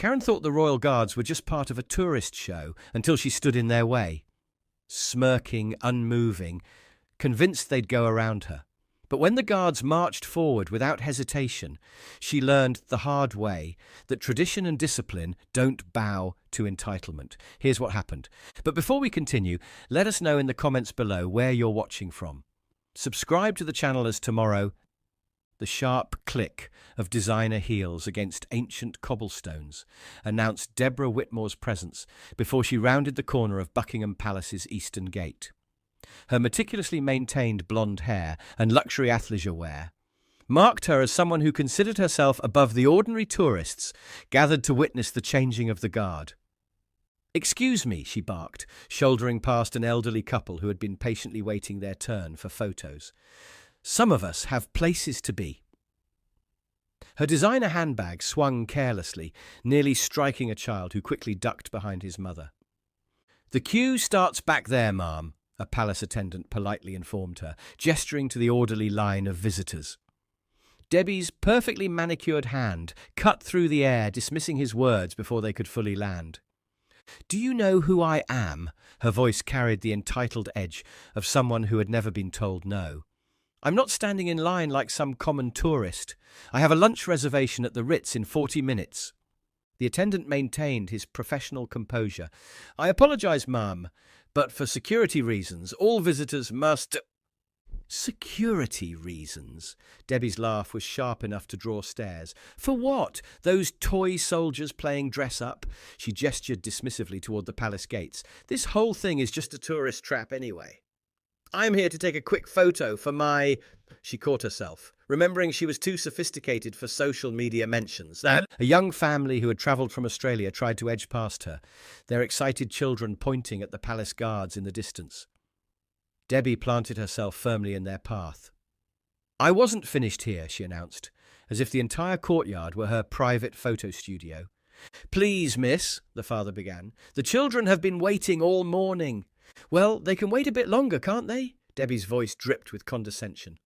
Karen thought the Royal Guards were just part of a tourist show until she stood in their way, smirking, unmoving, convinced they'd go around her. But when the guards marched forward without hesitation, she learned the hard way that tradition and discipline don't bow to entitlement. Here's what happened. But before we continue, let us know in the comments below where you're watching from. Subscribe to the channel, as tomorrow, the sharp click of designer heels against ancient cobblestones announced Deborah Whitmore's presence before she rounded the corner of Buckingham Palace's eastern gate. Her meticulously maintained blonde hair and luxury athleisure wear marked her as someone who considered herself above the ordinary tourists gathered to witness the changing of the guard. "Excuse me," she barked, shouldering past an elderly couple who had been patiently waiting their turn for photos. "Some of us have places to be." Her designer handbag swung carelessly, nearly striking a child who quickly ducked behind his mother. "The queue starts back there, ma'am," a palace attendant politely informed her, gesturing to the orderly line of visitors. Debbie's perfectly manicured hand cut through the air, dismissing his words before they could fully land. "Do you know who I am?" Her voice carried the entitled edge of someone who had never been told no. "I'm not standing in line like some common tourist. I have a lunch reservation at the Ritz in 40 minutes. The attendant maintained his professional composure. "I apologize, ma'am, but for security reasons, all visitors must—" "Security reasons?" Debbie's laugh was sharp enough to draw stares. "For what? Those toy soldiers playing dress-up?" She gestured dismissively toward the palace gates. "This whole thing is just a tourist trap anyway. I'm here to take a quick photo for my—" She caught herself, remembering she was too sophisticated for social media mentions. A young family who had travelled from Australia tried to edge past her, their excited children pointing at the palace guards in the distance. Debbie planted herself firmly in their path. "I wasn't finished here," she announced, as if the entire courtyard were her private photo studio. "Please, miss," the father began. "The children have been waiting all morning." "Well, they can wait a bit longer, can't they?" Debbie's voice dripped with condescension.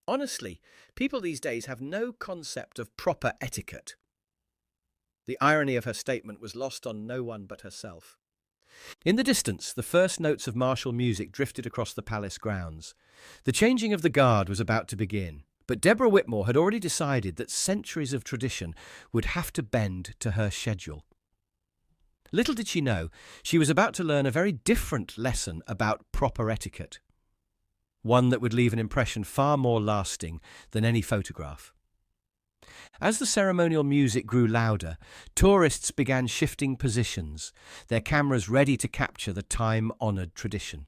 Honestly, people these days have no concept of proper etiquette. The irony of her statement was lost on no one but herself. In the distance, the first notes of martial music drifted across the palace grounds. The changing of the guard was about to begin, but Deborah Whitmore had already decided that centuries of tradition would have to bend to her schedule. Little did she know, she was about to learn a very different lesson about proper etiquette. One that would leave an impression far more lasting than any photograph. As the ceremonial music grew louder, tourists began shifting positions, their cameras ready to capture the time-honoured tradition.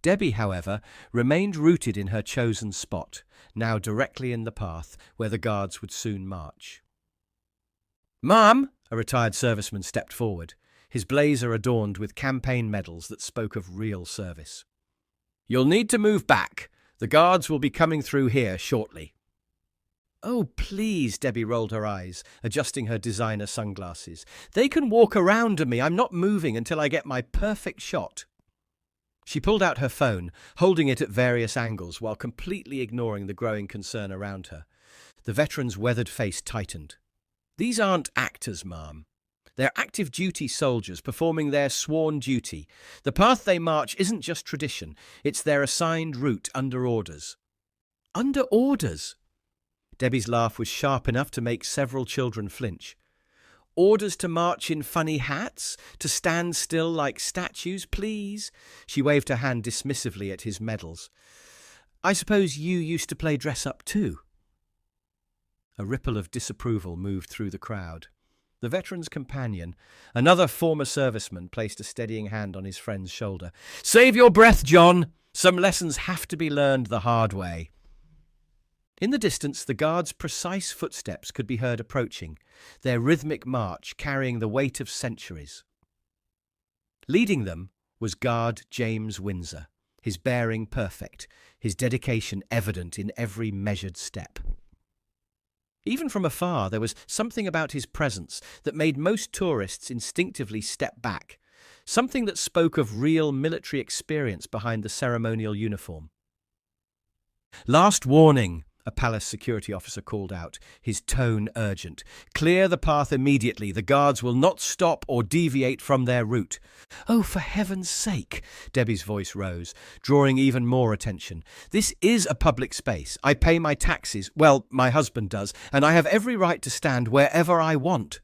Debbie, however, remained rooted in her chosen spot, now directly in the path where the guards would soon march. "Ma'am!" A retired serviceman stepped forward, his blazer adorned with campaign medals that spoke of real service. "You'll need to move back. The guards will be coming through here shortly." "Oh, please," Debbie rolled her eyes, adjusting her designer sunglasses. "They can walk around me. I'm not moving until I get my perfect shot." She pulled out her phone, holding it at various angles while completely ignoring the growing concern around her. The veteran's weathered face tightened. "These aren't actors, ma'am. They're active duty soldiers performing their sworn duty. The path they march isn't just tradition, it's their assigned route under orders." "Under orders?" Debbie's laugh was sharp enough to make several children flinch. "Orders to march in funny hats? To stand still like statues, please?" She waved her hand dismissively at his medals. "I suppose you used to play dress-up too?" A ripple of disapproval moved through the crowd. The veteran's companion, another former serviceman, placed a steadying hand on his friend's shoulder. "Save your breath, John! Some lessons have to be learned the hard way." In the distance, the guards' precise footsteps could be heard approaching, their rhythmic march carrying the weight of centuries. Leading them was Guard James Windsor, his bearing perfect, his dedication evident in every measured step. Even from afar, there was something about his presence that made most tourists instinctively step back, something that spoke of real military experience behind the ceremonial uniform. "Last warning," a palace security officer called out, his tone urgent. Clear the path immediately. The guards will not stop or deviate from their route. Oh, for heaven's sake, Debbie's voice rose, drawing even more attention. This is a public space. I pay my taxes. Well, my husband does, and I have every right to stand wherever I want.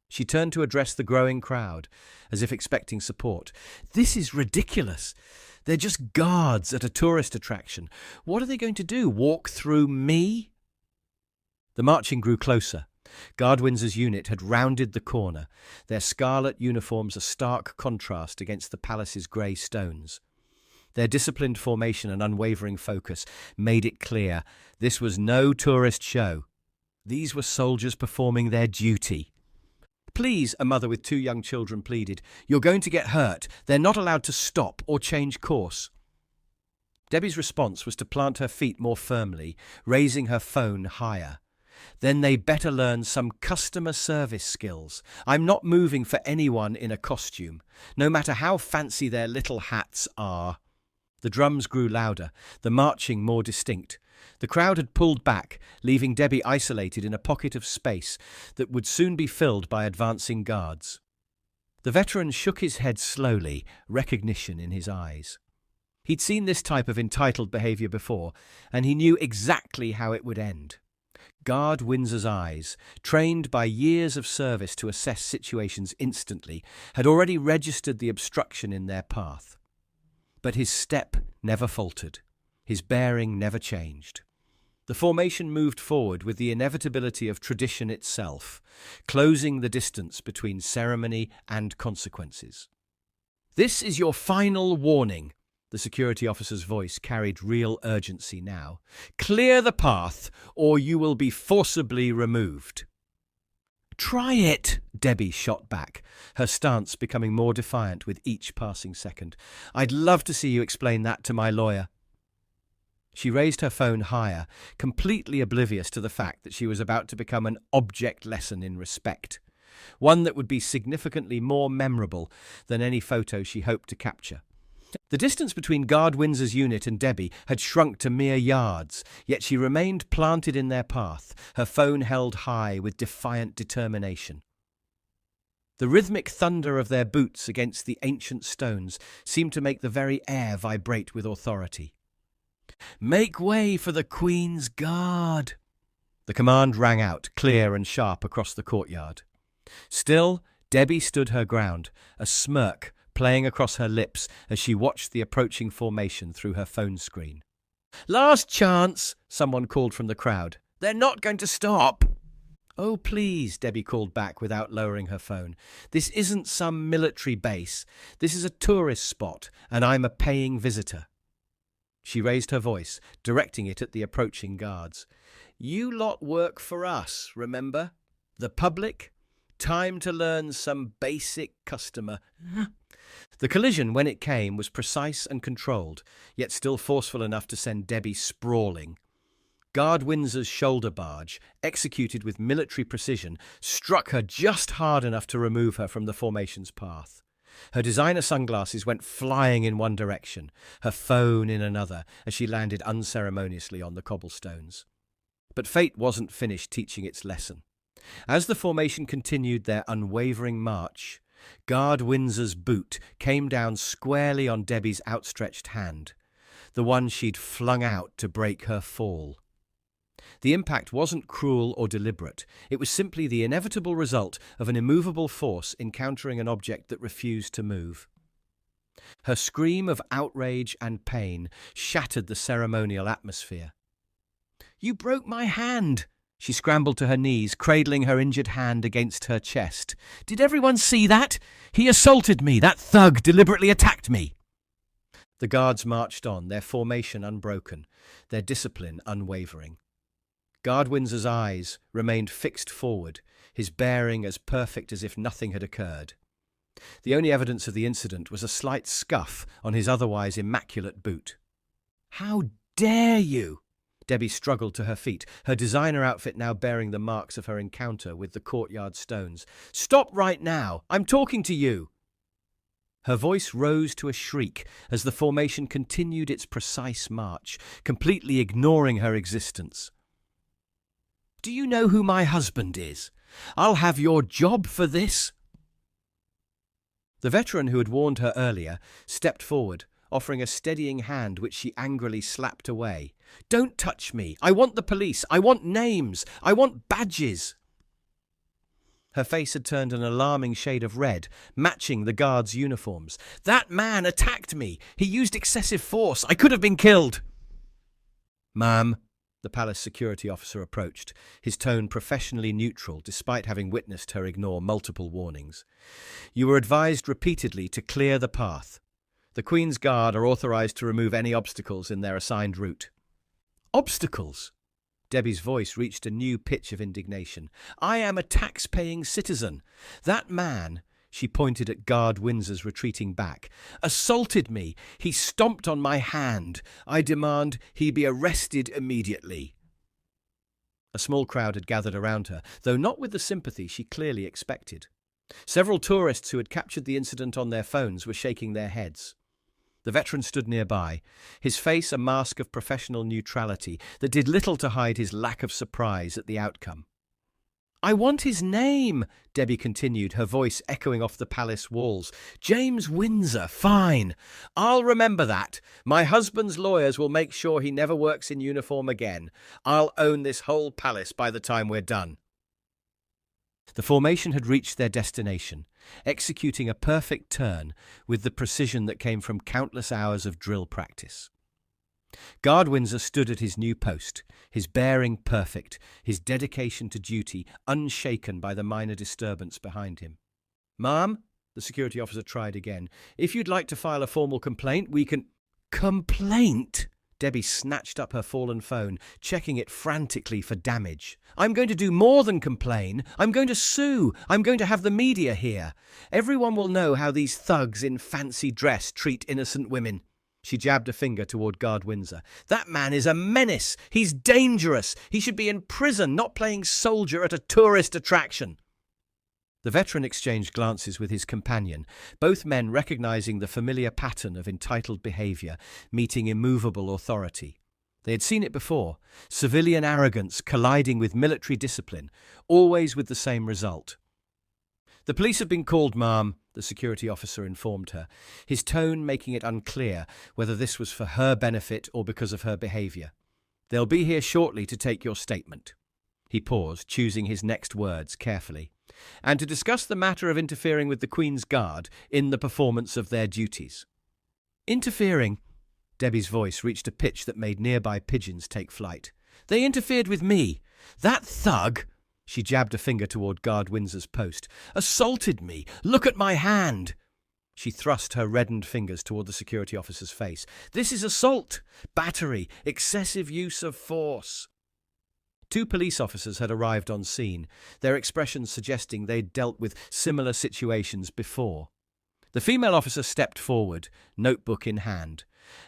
She turned to address the growing crowd, as if expecting support. This is ridiculous. They're just guards at a tourist attraction. What are they going to do? Walk through me? The marching grew closer. Guard Windsor's unit had rounded the corner, their scarlet uniforms a stark contrast against the palace's grey stones. Their disciplined formation and unwavering focus made it clear this was no tourist show. These were soldiers performing their duty. Please, a mother with 2 young children pleaded. You're going to get hurt. They're not allowed to stop or change course. Debbie's response was to plant her feet more firmly, raising her phone higher. Then they better learn some customer service skills. I'm not moving for anyone in a costume, no matter how fancy their little hats are. The drums grew louder, the marching more distinct. The crowd had pulled back, leaving Debbie isolated in a pocket of space that would soon be filled by advancing guards. The veteran shook his head slowly, recognition in his eyes. He'd seen this type of entitled behaviour before, and he knew exactly how it would end. Guard Windsor's eyes, trained by years of service to assess situations instantly, had already registered the obstruction in their path. But his step never faltered. His bearing never changed. The formation moved forward with the inevitability of tradition itself, closing the distance between ceremony and consequences. This is your final warning. The security officer's voice carried real urgency now. Clear the path, or you will be forcibly removed. Try it, Debbie shot back, her stance becoming more defiant with each passing second. I'd love to see you explain that to my lawyer. She raised her phone higher, completely oblivious to the fact that she was about to become an object lesson in respect, one that would be significantly more memorable than any photo she hoped to capture. The distance between Guard Windsor's unit and Debbie had shrunk to mere yards, yet she remained planted in their path, her phone held high with defiant determination. The rhythmic thunder of their boots against the ancient stones seemed to make the very air vibrate with authority. Make way for the Queen's Guard! The command rang out, clear and sharp across the courtyard. Still, Debbie stood her ground, a smirk playing across her lips as she watched the approaching formation through her phone screen. Last chance, someone called from the crowd. They're not going to stop. Oh, please, Debbie called back without lowering her phone. This isn't some military base. This is a tourist spot, and I'm a paying visitor. She raised her voice, directing it at the approaching guards. You lot work for us, remember? The public? Time to learn some basic customer. The collision, when it came, was precise and controlled, yet still forceful enough to send Debbie sprawling. Guard Windsor's shoulder barge, executed with military precision, struck her just hard enough to remove her from the formation's path. Her designer sunglasses went flying in one direction, her phone in another, as she landed unceremoniously on the cobblestones. But fate wasn't finished teaching its lesson. As the formation continued their unwavering march, Guard Windsor's boot came down squarely on Debbie's outstretched hand, the one she'd flung out to break her fall. The impact wasn't cruel or deliberate. It was simply the inevitable result of an immovable force encountering an object that refused to move. Her scream of outrage and pain shattered the ceremonial atmosphere. You broke my hand! She scrambled to her knees, cradling her injured hand against her chest. Did everyone see that? He assaulted me! That thug deliberately attacked me! The guards marched on, their formation unbroken, their discipline unwavering. Guard Windsor's eyes remained fixed forward, his bearing as perfect as if nothing had occurred. The only evidence of the incident was a slight scuff on his otherwise immaculate boot. How dare you! Debbie struggled to her feet, her designer outfit now bearing the marks of her encounter with the courtyard stones. Stop right now! I'm talking to you! Her voice rose to a shriek as the formation continued its precise march, completely ignoring her existence. "Do you know who my husband is? I'll have your job for this." The veteran who had warned her earlier stepped forward, offering a steadying hand which she angrily slapped away. "Don't touch me! I want the police! I want names! I want badges!" Her face had turned an alarming shade of red, matching the guards' uniforms. "That man attacked me! He used excessive force! I could have been killed!" "Ma'am," the palace security officer approached, his tone professionally neutral despite having witnessed her ignore multiple warnings. "You were advised repeatedly to clear the path. The Queen's Guard are authorized to remove any obstacles in their assigned route." "Obstacles?" Debbie's voice reached a new pitch of indignation. "I am a tax-paying citizen. That man," she pointed at Guard Windsor's retreating back, "assaulted me. He stomped on my hand. I demand he be arrested immediately." A small crowd had gathered around her, though not with the sympathy she clearly expected. Several tourists who had captured the incident on their phones were shaking their heads. The veteran stood nearby, his face a mask of professional neutrality that did little to hide his lack of surprise at the outcome. "I want his name," Debbie continued, her voice echoing off the palace walls. "James Windsor, fine. I'll remember that. My husband's lawyers will make sure he never works in uniform again. I'll own this whole palace by the time we're done." The formation had reached their destination, executing a perfect turn with the precision that came from countless hours of drill practice. Guard Windsor stood at his new post, his bearing perfect, his dedication to duty unshaken by the minor disturbance behind him. "Ma'am," the security officer tried again, "if you'd like to file a formal complaint, we can—" "Complaint?" Debbie snatched up her fallen phone, checking it frantically for damage. "I'm going to do more than complain. I'm going to sue. I'm going to have the media here. Everyone will know how these thugs in fancy dress treat innocent women." She jabbed a finger toward Guard Windsor. "That man is a menace. He's dangerous. He should be in prison, not playing soldier at a tourist attraction." The veteran exchanged glances with his companion, both men recognizing the familiar pattern of entitled behavior meeting immovable authority. They had seen it before, civilian arrogance colliding with military discipline, always with the same result. "The police have been called, ma'am," the security officer informed her, his tone making it unclear whether this was for her benefit or because of her behavior. "They'll be here shortly to take your statement." He paused, choosing his next words carefully. "And to discuss the matter of interfering with the Queen's Guard in the performance of their duties." "Interfering?" Debbie's voice reached a pitch that made nearby pigeons take flight. "They interfered with me. That thug," she jabbed a finger toward Guard Windsor's post, "assaulted me. Look at my hand." She thrust her reddened fingers toward the security officer's face. "This is assault, battery, excessive use of force." Two police officers had arrived on scene, their expressions suggesting they'd dealt with similar situations before. The female officer stepped forward, notebook in hand.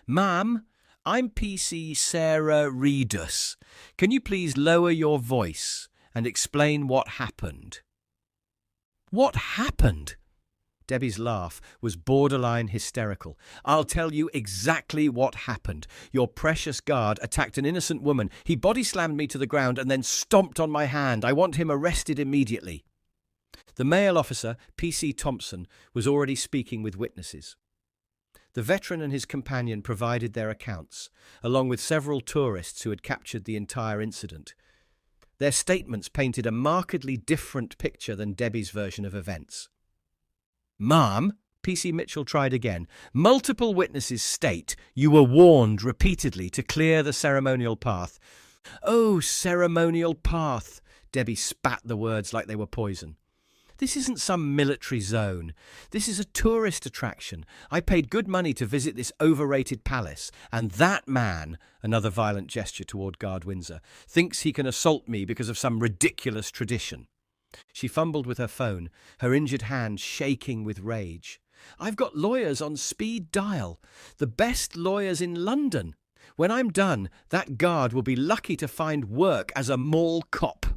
"Ma'am, I'm PC Sarah Reedus. Can you please lower your voice and explain what happened?" "What happened?" Debbie's laugh was borderline hysterical. "I'll tell you exactly what happened. Your precious guard attacked an innocent woman. He body-slammed me to the ground and then stomped on my hand. I want him arrested immediately." The male officer, PC Thompson, was already speaking with witnesses. The veteran and his companion provided their accounts, along with several tourists who had captured the entire incident. Their statements painted a markedly different picture than Debbie's version of events. "Ma'am," PC Mitchell tried again, "multiple witnesses state you were warned repeatedly to clear the ceremonial path." "Oh, ceremonial path," Debbie spat the words like they were poison. "This isn't some military zone. This is a tourist attraction. I paid good money to visit this overrated palace, and that man," another violent gesture toward Guard Windsor, "thinks he can assault me because of some ridiculous tradition." She fumbled with her phone, her injured hand shaking with rage. "I've got lawyers on speed dial, the best lawyers in London. When I'm done, that guard will be lucky to find work as a mall cop."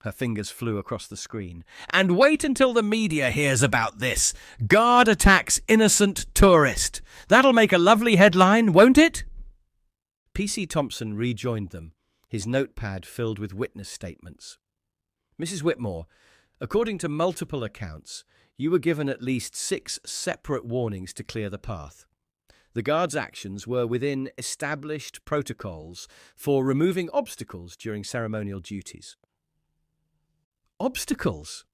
Her fingers flew across the screen. And wait until the media hears about this. Guard attacks innocent tourist. That'll make a lovely headline, won't it? PC Thompson rejoined them, his notepad filled with witness statements. Mrs. Whitmore, according to multiple accounts, you were given at least 6 separate warnings to clear the path. The guards' actions were within established protocols for removing obstacles during ceremonial duties. Obstacles?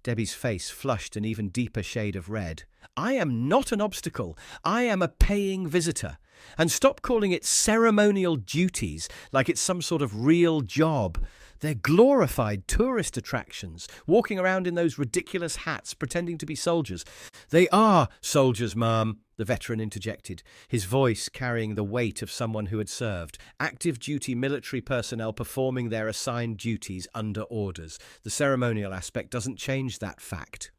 Debbie's face flushed an even deeper shade of red. I am not an obstacle. I am a paying visitor. And stop calling it ceremonial duties like it's some sort of real job. They're glorified tourist attractions, walking around in those ridiculous hats pretending to be soldiers. They are soldiers, ma'am, the veteran interjected, his voice carrying the weight of someone who had served. Active duty military personnel performing their assigned duties under orders. The ceremonial aspect doesn't change that fact.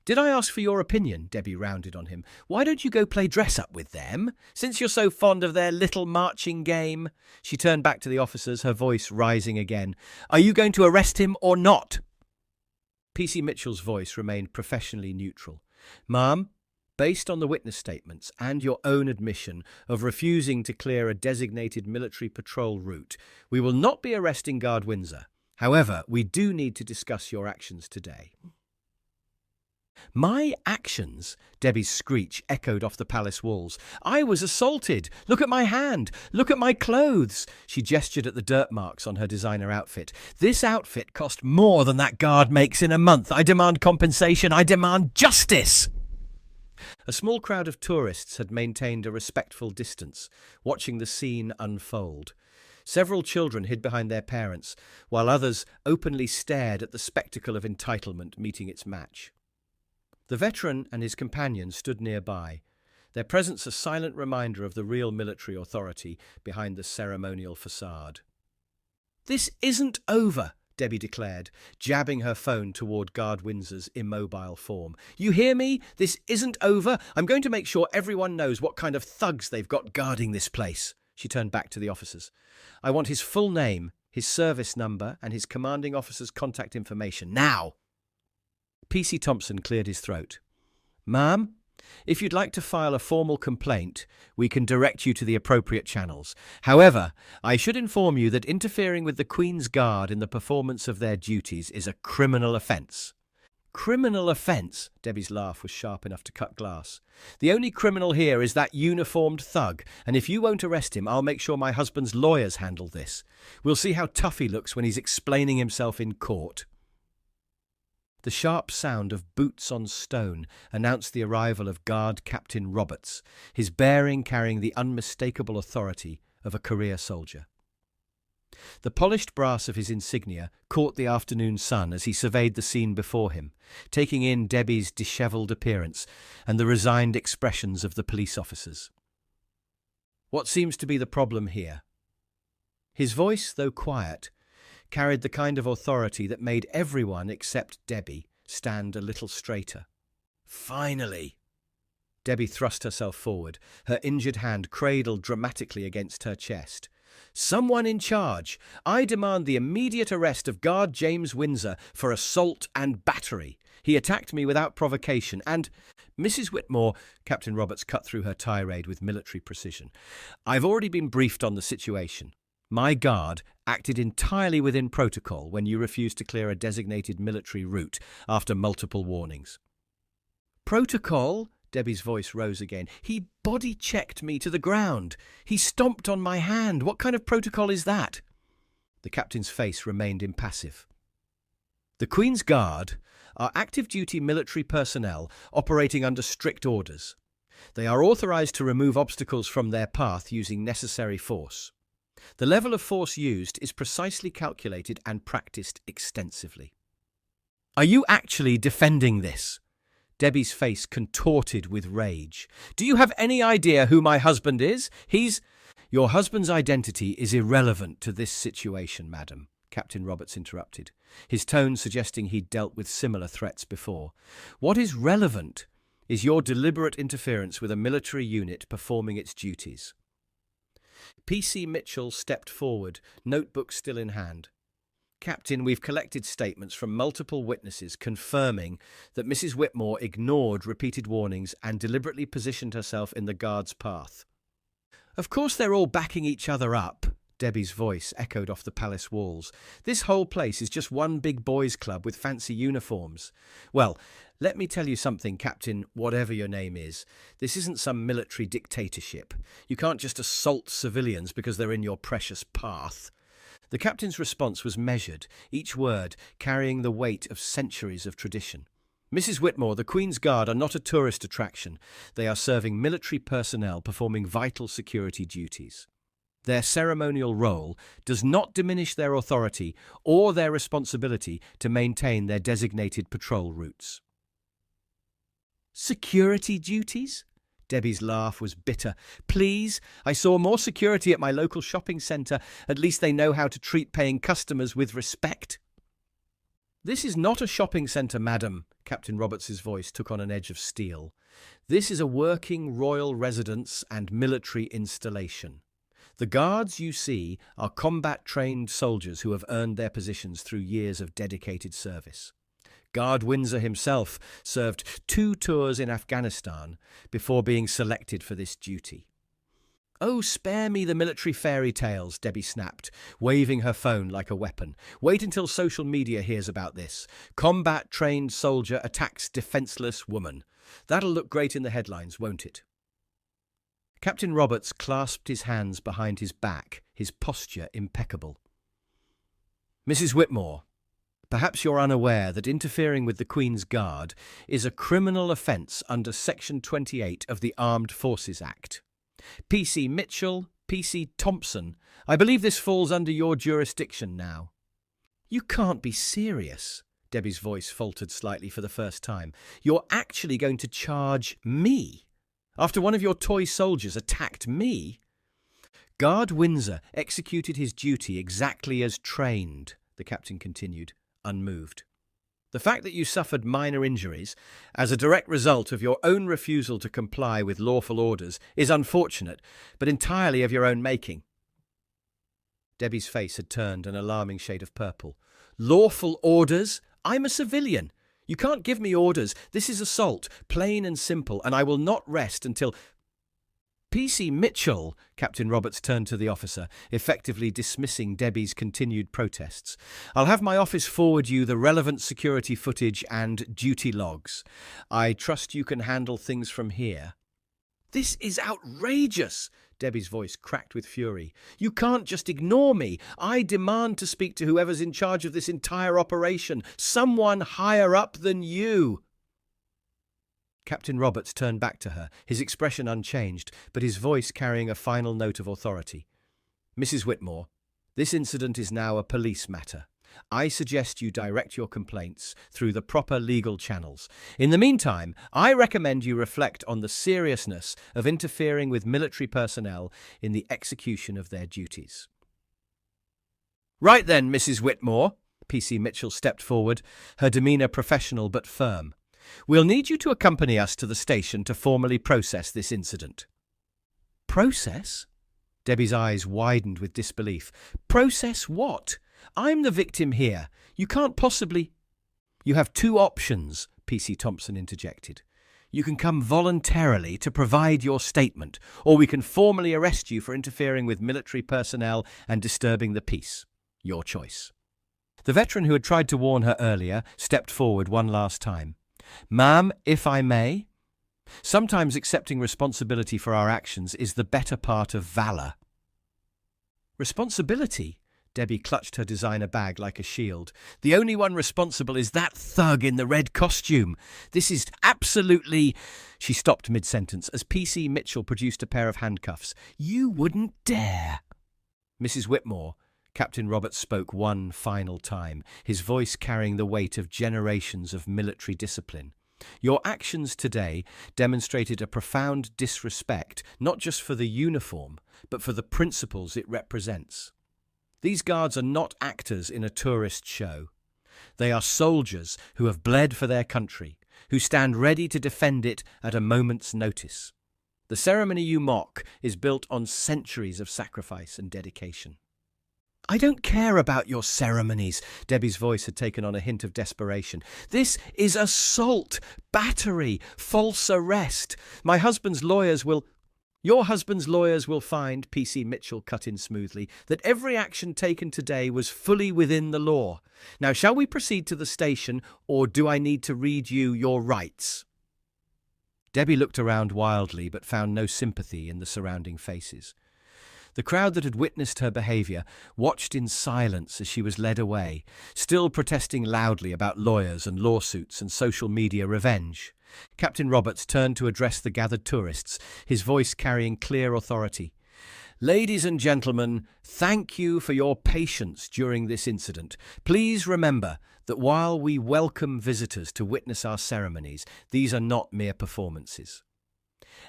Did I ask for your opinion? Debbie rounded on him. Why don't you go play dress-up with them, since you're so fond of their little marching game? She turned back to the officers, her voice rising again. Are you going to arrest him or not? PC Mitchell's voice remained professionally neutral. Ma'am, based on the witness statements and your own admission of refusing to clear a designated military patrol route, we will not be arresting Guard Windsor. However, we do need to discuss your actions today. My actions? Debbie's screech echoed off the palace walls. I was assaulted. Look at my hand. Look at my clothes. She gestured at the dirt marks on her designer outfit. This outfit cost more than that guard makes in a month. I demand compensation. I demand justice. A small crowd of tourists had maintained a respectful distance, watching the scene unfold. Several children hid behind their parents, while others openly stared at the spectacle of entitlement meeting its match. The veteran and his companion stood nearby, their presence a silent reminder of the real military authority behind the ceremonial facade. This isn't over, Debbie declared, jabbing her phone toward Guard Windsor's immobile form. You hear me? This isn't over. I'm going to make sure everyone knows what kind of thugs they've got guarding this place. She turned back to the officers. I want his full name, his service number, and his commanding officer's contact information. Now! PC Thompson cleared his throat. Ma'am, if you'd like to file a formal complaint, we can direct you to the appropriate channels. However, I should inform you that interfering with the Queen's Guard in the performance of their duties is a criminal offence. Criminal offence? Debbie's laugh was sharp enough to cut glass. The only criminal here is that uniformed thug, and if you won't arrest him, I'll make sure my husband's lawyers handle this. We'll see how tough he looks when he's explaining himself in court. The sharp sound of boots on stone announced the arrival of Guard Captain Roberts, his bearing carrying the unmistakable authority of a career soldier. The polished brass of his insignia caught the afternoon sun as he surveyed the scene before him, taking in Debbie's dishevelled appearance and the resigned expressions of the police officers. What seems to be the problem here? His voice, though quiet, carried the kind of authority that made everyone except Debbie stand a little straighter. Finally! Debbie thrust herself forward, her injured hand cradled dramatically against her chest. Someone in charge! I demand the immediate arrest of Guard James Windsor for assault and battery. He attacked me without provocation and... Mrs. Whitmore, Captain Roberts cut through her tirade with military precision. I've already been briefed on the situation. My guard acted entirely within protocol when you refused to clear a designated military route after multiple warnings. Protocol? Debbie's voice rose again. He body-checked me to the ground. He stomped on my hand. What kind of protocol is that? The captain's face remained impassive. The Queen's Guard are active-duty military personnel operating under strict orders. They are authorised to remove obstacles from their path using necessary force. The level of force used is precisely calculated and practiced extensively. Are you actually defending this? Debbie's face contorted with rage. Do you have any idea who my husband is? Your husband's identity is irrelevant to this situation, madam, Captain Roberts interrupted, his tone suggesting he'd dealt with similar threats before. What is relevant is your deliberate interference with a military unit performing its duties. PC Mitchell stepped forward, notebook still in hand. Captain, we've collected statements from multiple witnesses confirming that Mrs. Whitmore ignored repeated warnings and deliberately positioned herself in the guard's path. Of course they're all backing each other up, Debbie's voice echoed off the palace walls. This whole place is just one big boys' club with fancy uniforms. Well, let me tell you something, Captain, whatever your name is. This isn't some military dictatorship. You can't just assault civilians because they're in your precious path. The captain's response was measured, each word carrying the weight of centuries of tradition. Mrs. Whitmore, the Queen's Guard are not a tourist attraction. They are serving military personnel performing vital security duties. Their ceremonial role does not diminish their authority or their responsibility to maintain their designated patrol routes. Security duties? Debbie's laugh was bitter. Please, I saw more security at my local shopping centre. At least they know how to treat paying customers with respect. This is not a shopping centre, madam, Captain Roberts's voice took on an edge of steel. This is a working royal residence and military installation. The guards you see are combat-trained soldiers who have earned their positions through years of dedicated service. Guard Windsor himself served 2 tours in Afghanistan before being selected for this duty. Oh, spare me the military fairy tales, Debbie snapped, waving her phone like a weapon. Wait until social media hears about this. Combat-trained soldier attacks defenseless woman. That'll look great in the headlines, won't it? Captain Roberts clasped his hands behind his back, his posture impeccable. Mrs. Whitmore, perhaps you're unaware that interfering with the Queen's Guard is a criminal offence under Section 28 of the Armed Forces Act. P.C. Mitchell, P.C. Thompson, I believe this falls under your jurisdiction now. You can't be serious. Debbie's voice faltered slightly for the first time. You're actually going to charge me? After one of your toy soldiers attacked me? Guard Windsor executed his duty exactly as trained, the captain continued, unmoved. The fact that you suffered minor injuries as a direct result of your own refusal to comply with lawful orders is unfortunate, but entirely of your own making. Debbie's face had turned an alarming shade of purple. Lawful orders? I'm a civilian. You can't give me orders. This is assault, plain and simple, and I will not rest until... P.C. Mitchell, Captain Roberts turned to the officer, effectively dismissing Debbie's continued protests. I'll have my office forward you the relevant security footage and duty logs. I trust you can handle things from here. This is outrageous, Debbie's voice cracked with fury. You can't just ignore me. I demand to speak to whoever's in charge of this entire operation, someone higher up than you. Captain Roberts turned back to her, his expression unchanged, but his voice carrying a final note of authority. Mrs. Whitmore, this incident is now a police matter. I suggest you direct your complaints through the proper legal channels. In the meantime, I recommend you reflect on the seriousness of interfering with military personnel in the execution of their duties. Right then, Mrs. Whitmore, P.C. Mitchell stepped forward, her demeanour professional but firm. We'll need you to accompany us to the station to formally process this incident. Process? Debbie's eyes widened with disbelief. Process what? I'm the victim here. You can't possibly... You have 2 options, P.C. Thompson interjected. You can come voluntarily to provide your statement, or we can formally arrest you for interfering with military personnel and disturbing the peace. Your choice. The veteran who had tried to warn her earlier stepped forward one last time. Ma'am, if I may, sometimes accepting responsibility for our actions is the better part of valour. Responsibility? Debbie clutched her designer bag like a shield. The only one responsible is that thug in the red costume. This is absolutely... She stopped mid-sentence as P.C. Mitchell produced a pair of handcuffs. You wouldn't dare. Mrs. Whitmore, Captain Roberts spoke one final time, his voice carrying the weight of generations of military discipline. Your actions today demonstrated a profound disrespect, not just for the uniform, but for the principles it represents. These guards are not actors in a tourist show. They are soldiers who have bled for their country, who stand ready to defend it at a moment's notice. The ceremony you mock is built on centuries of sacrifice and dedication. I don't care about your ceremonies. Debbie's voice had taken on a hint of desperation. This is assault, battery, false arrest. Your husband's lawyers will find, PC Mitchell cut in smoothly, that every action taken today was fully within the law. Now, shall we proceed to the station, or do I need to read you your rights? Debbie looked around wildly, but found no sympathy in the surrounding faces. The crowd that had witnessed her behaviour watched in silence as she was led away, still protesting loudly about lawyers and lawsuits and social media revenge. Captain Roberts turned to address the gathered tourists, his voice carrying clear authority. Ladies and gentlemen, thank you for your patience during this incident. Please remember that while we welcome visitors to witness our ceremonies, these are not mere performances.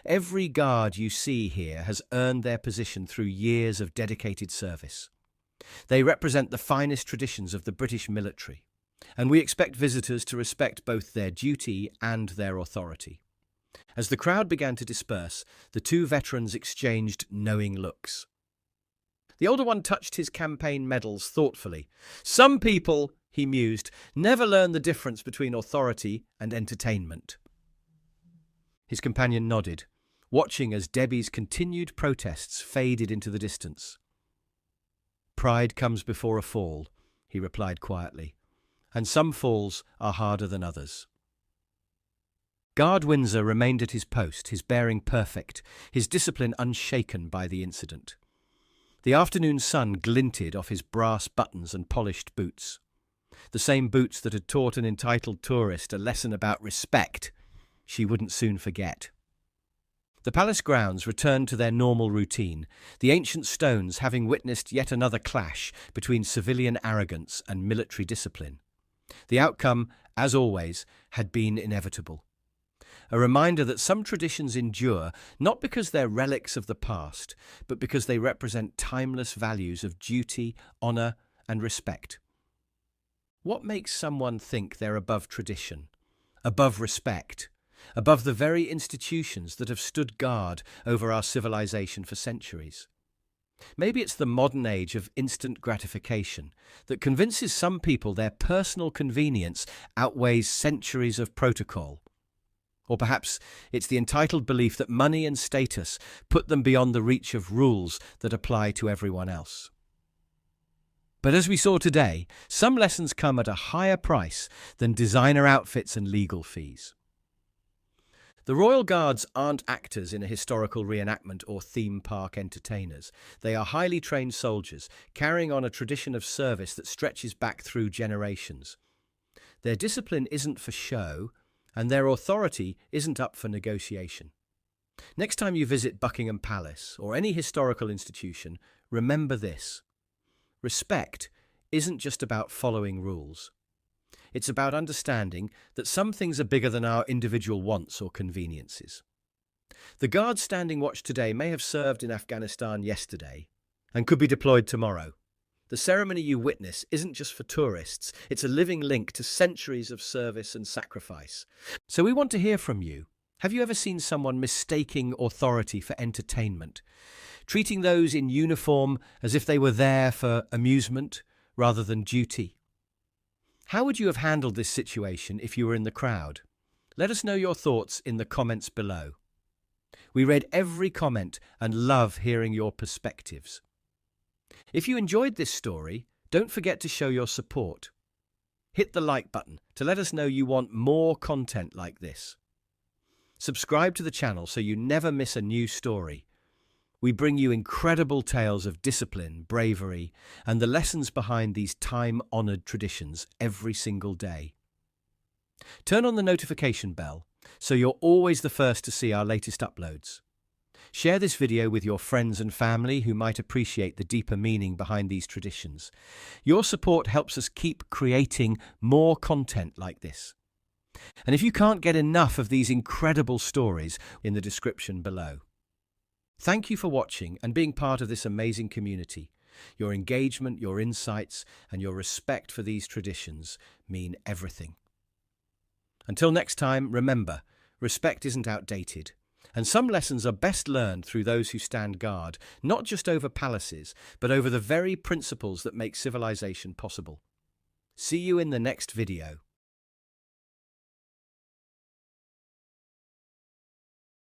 Every guard you see here has earned their position through years of dedicated service. They represent the finest traditions of the British military, and we expect visitors to respect both their duty and their authority. As the crowd began to disperse, the two veterans exchanged knowing looks. The older one touched his campaign medals thoughtfully. Some people, he mused, never learn the difference between authority and entertainment. His companion nodded, watching as Debbie's continued protests faded into the distance. Pride comes before a fall, he replied quietly, and some falls are harder than others. Guard Windsor remained at his post, his bearing perfect, his discipline unshaken by the incident. The afternoon sun glinted off his brass buttons and polished boots, the same boots that had taught an entitled tourist a lesson about respect she wouldn't soon forget. The palace grounds returned to their normal routine, the ancient stones having witnessed yet another clash between civilian arrogance and military discipline. The outcome, as always, had been inevitable. A reminder that some traditions endure not because they're relics of the past, but because they represent timeless values of duty, honour, and respect. What makes someone think they're above tradition, above respect, above the very institutions that have stood guard over our civilization for centuries? Maybe it's the modern age of instant gratification that convinces some people their personal convenience outweighs centuries of protocol. Or perhaps it's the entitled belief that money and status put them beyond the reach of rules that apply to everyone else. But as we saw today, some lessons come at a higher price than designer outfits and legal fees. The Royal Guards aren't actors in a historical reenactment or theme park entertainers. They are highly trained soldiers, carrying on a tradition of service that stretches back through generations. Their discipline isn't for show, and their authority isn't up for negotiation. Next time you visit Buckingham Palace or any historical institution, remember this. Respect isn't just about following rules. It's about understanding that some things are bigger than our individual wants or conveniences. The guards standing watch today may have served in Afghanistan yesterday and could be deployed tomorrow. The ceremony you witness isn't just for tourists, it's a living link to centuries of service and sacrifice. So we want to hear from you. Have you ever seen someone mistaking authority for entertainment, treating those in uniform as if they were there for amusement rather than duty? How would you have handled this situation if you were in the crowd? Let us know your thoughts in the comments below. We read every comment and love hearing your perspectives. If you enjoyed this story, don't forget to show your support. Hit the like button to let us know you want more content like this. Subscribe to the channel so you never miss a new story. We bring you incredible tales of discipline, bravery, and the lessons behind these time-honoured traditions every single day. Turn on the notification bell so you're always the first to see our latest uploads. Share this video with your friends and family who might appreciate the deeper meaning behind these traditions. Your support helps us keep creating more content like this. And if you can't get enough of these incredible stories, in the description below. Thank you for watching and being part of this amazing community. Your engagement, your insights, and your respect for these traditions mean everything. Until next time, remember, respect isn't outdated, And some lessons are best learned through those who stand guard, not just over palaces, but over the very principles that make civilization possible. See you in the next video.